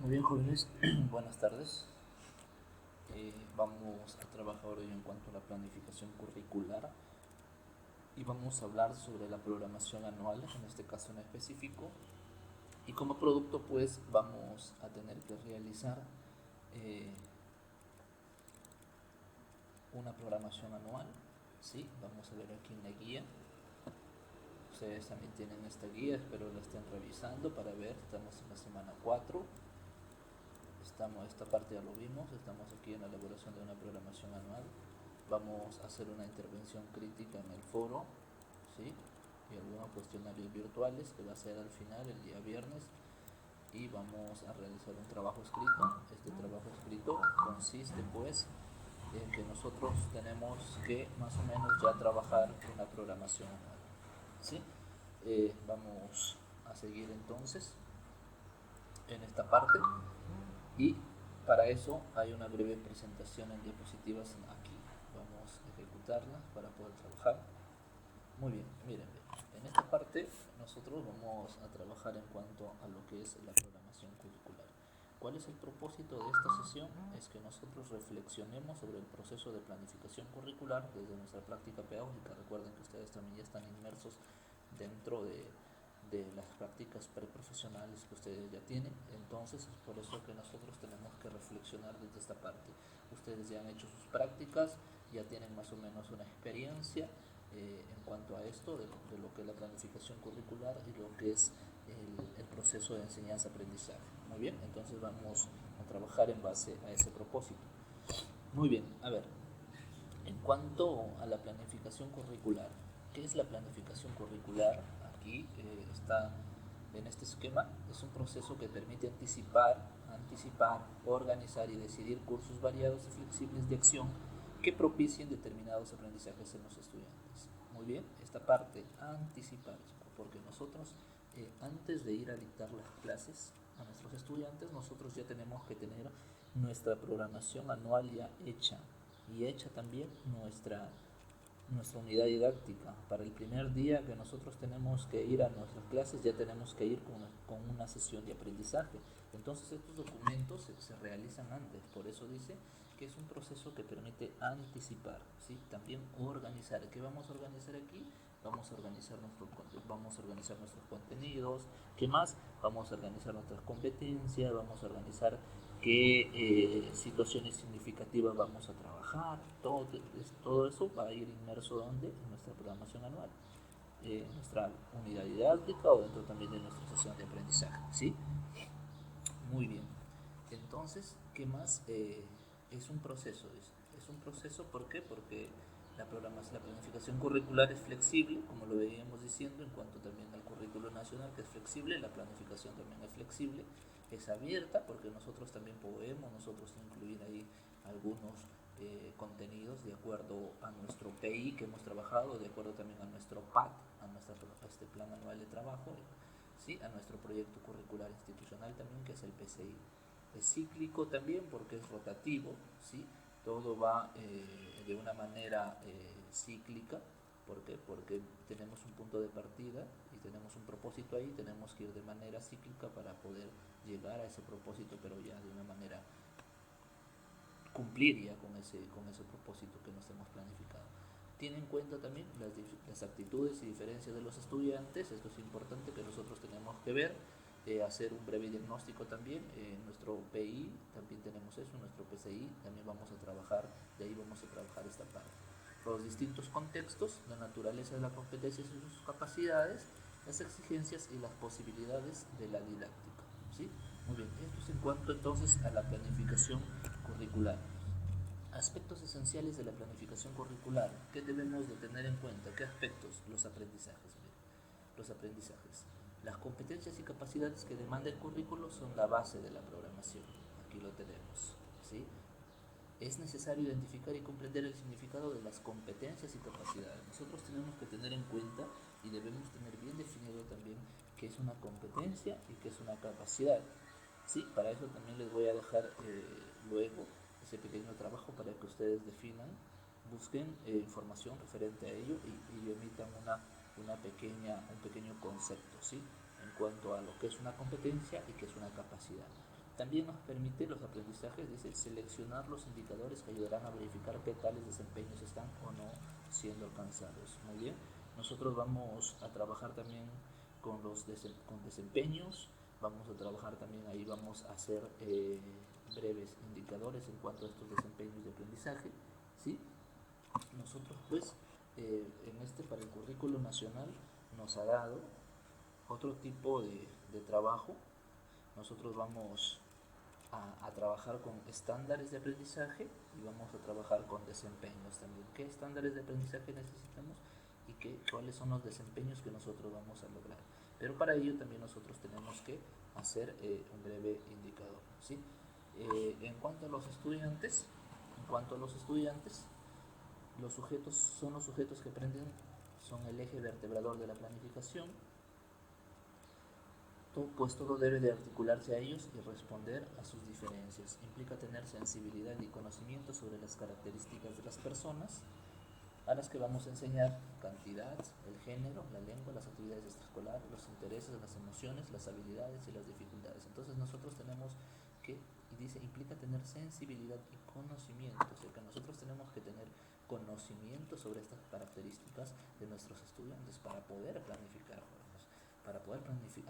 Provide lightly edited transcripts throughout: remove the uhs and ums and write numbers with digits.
Muy bien, jóvenes, buenas tardes. Vamos a trabajar hoy en cuanto a la planificación curricular y vamos a hablar sobre la programación anual, en este caso en específico. Y como producto, pues, vamos a tener que realizar eh, una programación anual. ¿Sí? Vamos a ver aquí en la guía. Ustedes también tienen esta guía, espero la estén revisando para ver. Estamos en la semana 4. Esta parte ya lo vimos, estamos aquí en la elaboración de una programación anual. Vamos a hacer una intervención crítica en el foro, ¿sí? Y algunos cuestionarios virtuales que va a ser al final, el día viernes. Y vamos a realizar un trabajo escrito. Este trabajo escrito consiste, pues, en que nosotros tenemos que más o menos ya trabajar una programación anual, ¿sí? Vamos a seguir entonces en esta parte. Y para eso hay una breve presentación en diapositivas aquí. Vamos a ejecutarla para poder trabajar. Muy bien, miren, en esta parte nosotros vamos a trabajar en cuanto a lo que es la programación curricular. ¿Cuál es el propósito de esta sesión? Es que nosotros reflexionemos sobre el proceso de planificación curricular desde nuestra práctica pedagógica. Recuerden que ustedes también ya están inmersos dentro de las prácticas preprofesionales que ustedes ya tienen. Entonces es por eso que nosotros tenemos que reflexionar desde esta parte. Ustedes ya han hecho sus prácticas, ya tienen más o menos una experiencia en cuanto a esto, de lo que es la planificación curricular y lo que es el proceso de enseñanza-aprendizaje. Muy bien, entonces vamos a trabajar en base a ese propósito. Muy bien, a ver, en cuanto a la planificación curricular, ¿qué es la planificación curricular? Aquí está en este esquema. Es un proceso que permite anticipar, organizar y decidir cursos variados y flexibles de acción que propicien determinados aprendizajes en los estudiantes. Muy bien, esta parte, anticipar, porque nosotros antes de ir a dictar las clases a nuestros estudiantes, nosotros ya tenemos que tener nuestra programación anual ya hecha y hecha también nuestra unidad didáctica. Para el primer día que nosotros tenemos que ir a nuestras clases, ya tenemos que ir con una sesión de aprendizaje. Entonces estos documentos se realizan antes, por eso dice que es un proceso que permite anticipar, ¿sí? También organizar. ¿Qué vamos a organizar aquí? Vamos a organizar nuestros contenidos. ¿Qué más? Vamos a organizar nuestras competencias, vamos a organizar qué situaciones significativas vamos a trabajar. Todo eso va a ir inmerso donde en nuestra programación anual, en nuestra unidad didáctica o dentro también de nuestra sesión de aprendizaje, ¿sí? Muy bien. Entonces, ¿qué más? Es un proceso. Es un proceso, ¿por qué? Porque la planificación curricular es flexible, como lo veníamos diciendo, en cuanto también al currículo nacional, que es flexible. La planificación también es flexible, es abierta, porque nosotros también podemos incluir ahí algunos contenidos de acuerdo a nuestro PI que hemos trabajado, de acuerdo también a nuestro PAT, a este plan anual de trabajo, ¿sí? A nuestro proyecto curricular institucional también, que es el PCI. Es cíclico también porque es rotativo, ¿sí? Todo va de una manera cíclica. ¿Por qué? Porque tenemos un punto de partida y tenemos un propósito ahí, tenemos que ir de manera cíclica para poder llegar a ese propósito, pero ya de una manera cumplir ya con ese propósito que nos hemos planificado. Tiene en cuenta también las actitudes y diferencias de los estudiantes. Esto es importante que nosotros tenemos que ver, hacer un breve diagnóstico también. En nuestro PI también tenemos eso, en nuestro PCI también vamos a trabajar, de ahí vamos a trabajar esta parte. Los distintos contextos, la naturaleza de la competencia y sus capacidades, las exigencias y las posibilidades de la didáctica, ¿sí? Muy bien, esto es en cuanto entonces a la planificación curricular. Aspectos esenciales de la planificación curricular. ¿Qué debemos de tener en cuenta? ¿Qué aspectos? Los aprendizajes. Los aprendizajes. Las competencias y capacidades que demanda el currículo son la base de la programación. Aquí lo tenemos, ¿sí? Es necesario identificar y comprender el significado de las competencias y capacidades. Nosotros tenemos que tener en cuenta y debemos tener bien definido también qué es una competencia y qué es una capacidad. Sí, para eso también les voy a dejar luego ese pequeño trabajo para que ustedes definan, busquen información referente a ello y emitan un pequeño concepto, ¿sí? En cuanto a lo que es una competencia y qué es una capacidad. También nos permite los aprendizajes, dice, seleccionar los indicadores que ayudarán a verificar qué tales desempeños están o no siendo alcanzados. Muy bien, nosotros vamos a trabajar también con con desempeños, vamos a trabajar también ahí, vamos a hacer breves indicadores en cuanto a estos desempeños de aprendizaje, ¿sí? Nosotros pues para el currículo nacional nos ha dado otro tipo de trabajo. Nosotros vamos a trabajar con estándares de aprendizaje y vamos a trabajar con desempeños también. ¿Qué estándares de aprendizaje necesitamos y cuáles son los desempeños que nosotros vamos a lograr? Pero para ello también nosotros tenemos que hacer un breve indicador, ¿sí? En cuanto a los estudiantes, los sujetos son los sujetos que aprenden, son el eje vertebrador de la planificación, pues todo debe de articularse a ellos y responder a sus diferencias. Implica tener sensibilidad y conocimiento sobre las características de las personas a las que vamos a enseñar: cantidad, el género, la lengua, las actividades extraescolares, los intereses, las emociones, las habilidades y las dificultades. Entonces nosotros tenemos que, y dice, implica tener sensibilidad y conocimiento, o sea que nosotros tenemos que tener conocimiento sobre estas características de nuestros estudiantes para poder planificar, para poder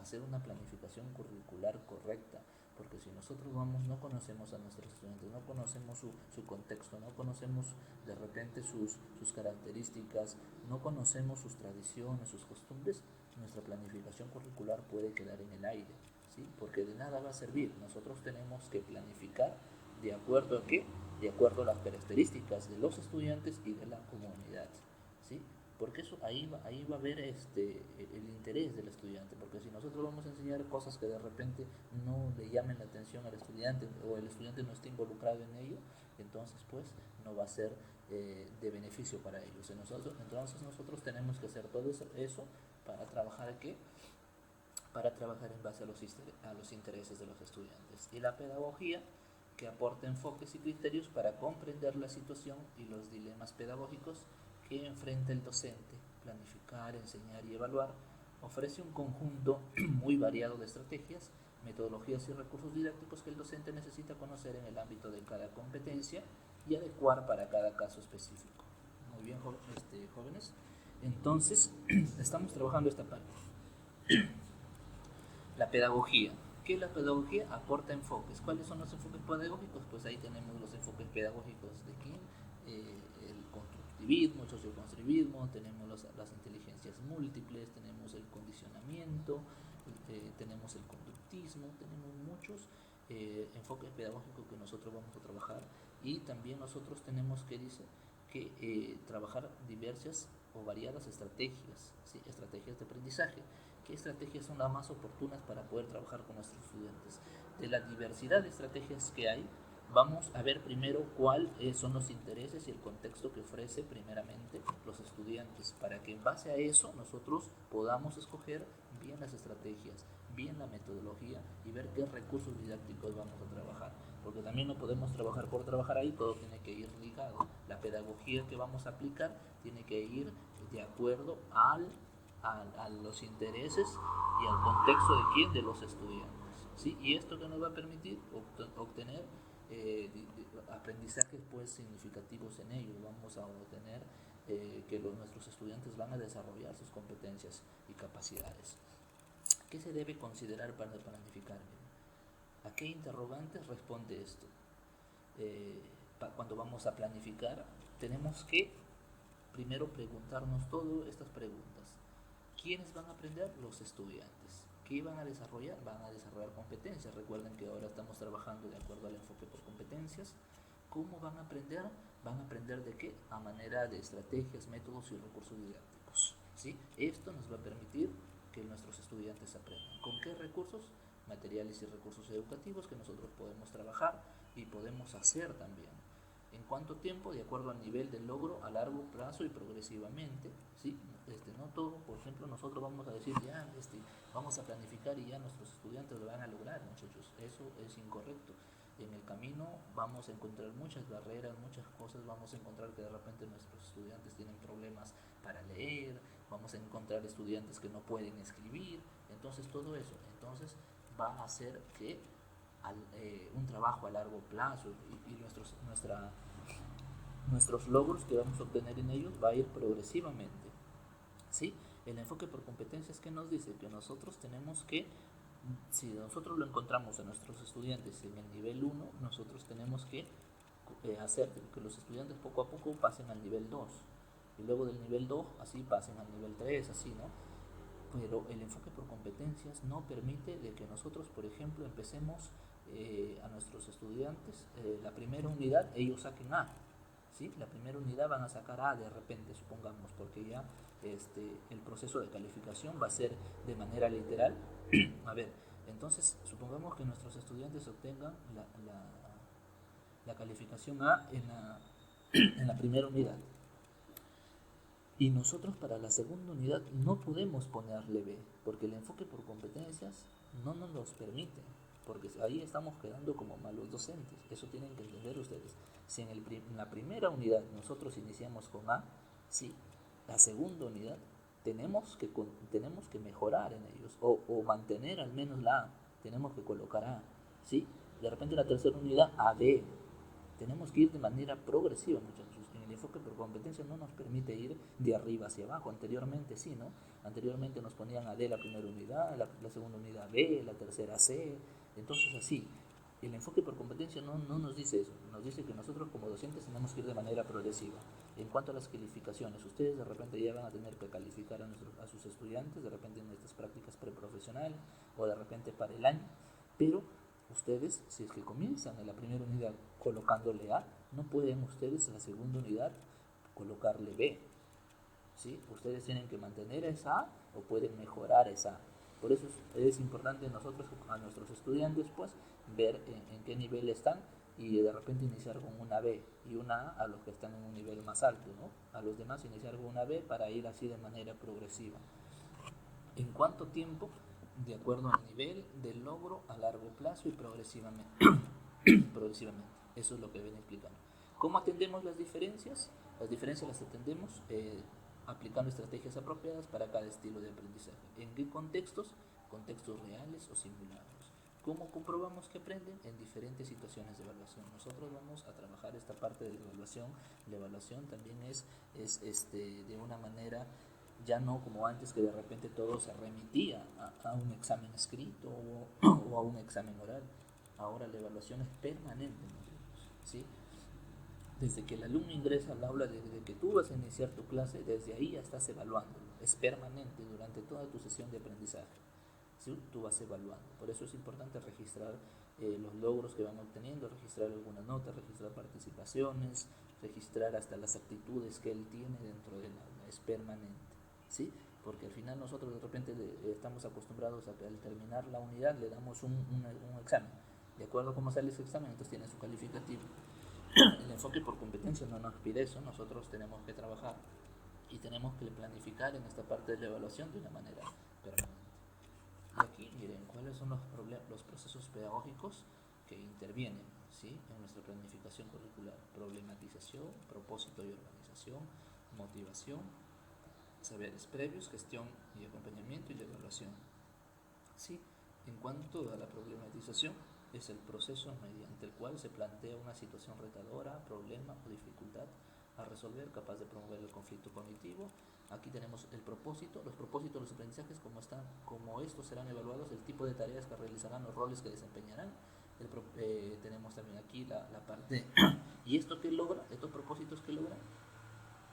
hacer una planificación curricular correcta, porque si nosotros no conocemos a nuestros estudiantes, no conocemos su contexto, no conocemos de repente sus características, no conocemos sus tradiciones, sus costumbres, nuestra planificación curricular puede quedar en el aire, ¿sí? Porque de nada va a servir. Nosotros tenemos que planificar de acuerdo a qué, de acuerdo a las características de los estudiantes y de la comunidad, ¿sí? Porque eso ahí va a haber el interés del estudiante, porque si nosotros vamos a enseñar cosas que de repente no le llamen la atención al estudiante o el estudiante no esté involucrado en ello, entonces pues no va a ser de beneficio para ellos. Entonces nosotros tenemos que hacer todo eso para trabajar ¿qué? Para trabajar en base a los intereses de los estudiantes. Y la pedagogía, que aporta enfoques y criterios para comprender la situación y los dilemas pedagógicos que enfrenta el docente. Planificar, enseñar y evaluar ofrece un conjunto muy variado de estrategias, metodologías y recursos didácticos que el docente necesita conocer en el ámbito de cada competencia y adecuar para cada caso específico. Muy bien, jóvenes. Entonces, estamos trabajando esta parte. La pedagogía. ¿Qué es la pedagogía? Aporta enfoques. ¿Cuáles son los enfoques pedagógicos? Pues ahí tenemos los enfoques pedagógicos de quién, el constructivismo, el socioconstructivismo, tenemos las inteligencias múltiples, tenemos el condicionamiento, tenemos el conductismo, tenemos muchos enfoques pedagógicos que nosotros vamos a trabajar, y también nosotros tenemos que trabajar diversas o variadas estrategias, ¿sí? Estrategias de aprendizaje. ¿Qué estrategias son las más oportunas para poder trabajar con nuestros estudiantes? De la diversidad de estrategias que hay, vamos a ver primero cuáles son los intereses y el contexto que ofrece primeramente los estudiantes, para que en base a eso nosotros podamos escoger bien las estrategias, bien la metodología y ver qué recursos didácticos vamos a trabajar, porque también no podemos trabajar por trabajar ahí, todo tiene que ir ligado. La pedagogía que vamos a aplicar tiene que ir de acuerdo a los intereses y al contexto de quién, de los estudiantes, ¿sí? Y esto que nos va a permitir obtener aprendizajes pues significativos en ellos. Vamos a obtener que nuestros estudiantes van a desarrollar sus competencias y capacidades. ¿Qué se debe considerar para planificar? ¿A qué interrogantes responde esto? Cuando vamos a planificar, tenemos que primero preguntarnos todas estas preguntas. ¿Quiénes van a aprender? Los estudiantes. ¿Qué van a desarrollar? Van a desarrollar competencias. Recuerden que ahora estamos trabajando de acuerdo al enfoque por competencias. ¿Cómo van a aprender? Van a aprender de qué? A manera de estrategias, métodos y recursos didácticos, ¿sí? Esto nos va a permitir que nuestros estudiantes aprendan. ¿Con qué recursos? Materiales y recursos educativos que nosotros podemos trabajar y podemos hacer también. ¿En cuánto tiempo? De acuerdo al nivel de logro a largo plazo y progresivamente, ¿sí? No todo, por ejemplo, nosotros vamos a decir ya, vamos a planificar y ya nuestros estudiantes lo van a lograr, muchachos. Eso es incorrecto. En el camino vamos a encontrar muchas barreras, muchas cosas, vamos a encontrar que de repente nuestros estudiantes tienen problemas para leer, vamos a encontrar estudiantes que no pueden escribir, entonces todo eso, entonces va a hacer que un trabajo a largo plazo y nuestros logros que vamos a obtener en ellos va a ir progresivamente. ¿Sí? El enfoque por competencias que nos dice que nosotros tenemos que, si nosotros lo encontramos a nuestros estudiantes en el nivel 1, nosotros tenemos que hacer que los estudiantes poco a poco pasen al nivel 2 y luego del nivel 2 así pasen al nivel 3, así, ¿no? Pero el enfoque por competencias no permite de que nosotros, por ejemplo, empecemos a nuestros estudiantes la primera unidad, ellos saquen A, ¿sí? La primera unidad van a sacar A de repente, supongamos, porque ya el proceso de calificación va a ser de manera literal. A ver, entonces supongamos que nuestros estudiantes obtengan la calificación A en la primera unidad. Y nosotros para la segunda unidad no podemos ponerle B, porque el enfoque por competencias no nos los permite, porque ahí estamos quedando como malos docentes. Eso tienen que entender ustedes. Si en la primera unidad nosotros iniciamos con A, sí, la segunda unidad tenemos que mejorar en ellos, o mantener al menos la A, tenemos que colocar A, ¿sí? De repente la tercera unidad a B. Tenemos que ir de manera progresiva, muchachos. En el enfoque por competencia no nos permite ir de arriba hacia abajo. Anteriormente sí, ¿no? Anteriormente nos ponían a D la primera unidad, la segunda unidad B, la tercera C. Entonces así, el enfoque por competencia no nos dice eso. Nos dice que nosotros como docentes tenemos que ir de manera progresiva. En cuanto a las calificaciones, ustedes de repente ya van a tener que calificar a sus estudiantes, de repente en estas prácticas preprofesionales o de repente para el año, pero ustedes, si es que comienzan en la primera unidad colocándole A, no pueden ustedes en la segunda unidad colocarle B, ¿sí? Ustedes tienen que mantener esa A o pueden mejorar esa A. Por eso es importante nosotros, a nuestros estudiantes, pues, ver en qué nivel están y de repente iniciar con una B y una A los que están en un nivel más alto, ¿no? A los demás iniciar con una B para ir así de manera progresiva. ¿En cuánto tiempo? De acuerdo al nivel del logro a largo plazo y progresivamente. Progresivamente. Eso es lo que viene explicando. ¿Cómo atendemos las diferencias? Las diferencias las atendemos aplicando estrategias apropiadas para cada estilo de aprendizaje. ¿En qué contextos? Contextos reales o simulados. ¿Cómo comprobamos que aprenden? En diferentes situaciones de evaluación. Nosotros vamos a trabajar esta parte de la evaluación. La evaluación también es de una manera ya no como antes que de repente todo se remitía a un examen escrito o a un examen oral. Ahora la evaluación es permanente, ¿sí? Desde que el alumno ingresa al aula, desde que tú vas a iniciar tu clase, desde ahí ya estás evaluando. Es permanente durante toda tu sesión de aprendizaje. ¿Sí? Tú vas evaluando. Por eso es importante registrar los logros que van obteniendo, registrar algunas notas, registrar participaciones, registrar hasta las actitudes que él tiene dentro del aula. Es permanente, ¿sí? Porque al final nosotros de repente estamos acostumbrados a que al terminar la unidad le damos un examen. De acuerdo a cómo sale ese examen, entonces tiene su calificativo. El enfoque por competencia no nos pide eso, nosotros tenemos que trabajar y tenemos que planificar en esta parte de la evaluación de una manera permanente. Y aquí miren cuáles son los procesos pedagógicos que intervienen, ¿sí? En nuestra planificación curricular: problematización, propósito y organización, motivación, saberes previos, gestión y acompañamiento y la evaluación. ¿Sí? En cuanto a la problematización, es el proceso mediante el cual se plantea una situación retadora, problema o dificultad a resolver, capaz de promover el conflicto cognitivo. Aquí tenemos el propósito, los propósitos de los aprendizajes, como estos serán evaluados, el tipo de tareas que realizarán, los roles que desempeñarán. Tenemos también aquí la parte, ¿y esto qué logra? Estos propósitos que logran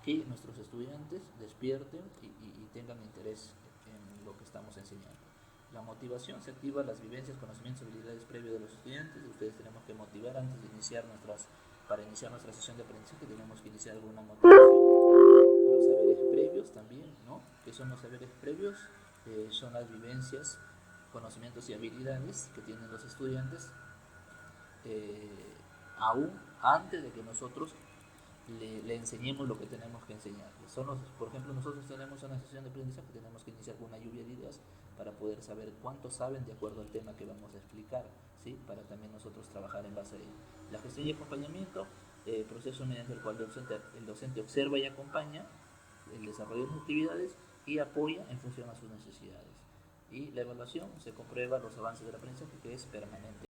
que nuestros estudiantes despierten y tengan interés en lo que estamos enseñando. La motivación se activa las vivencias, conocimientos, habilidades previos de los estudiantes. Ustedes tenemos que motivar antes de para iniciar nuestra sesión de aprendizaje tenemos que iniciar alguna motivación. Los saberes previos también, ¿no? ¿Qué son los saberes previos? Son las vivencias, conocimientos y habilidades que tienen los estudiantes aún antes de que nosotros le enseñemos lo que tenemos que enseñarles. Por ejemplo, nosotros tenemos una sesión de aprendizaje, tenemos que iniciar con una lluvia de ideas para poder saber cuánto saben de acuerdo al tema que vamos a explicar, ¿sí? Para también nosotros trabajar en base a ello. La gestión y acompañamiento, proceso mediante el cual el docente observa y acompaña el desarrollo de las actividades y apoya en función a sus necesidades. Y la evaluación se comprueba los avances del aprendizaje, que es permanente.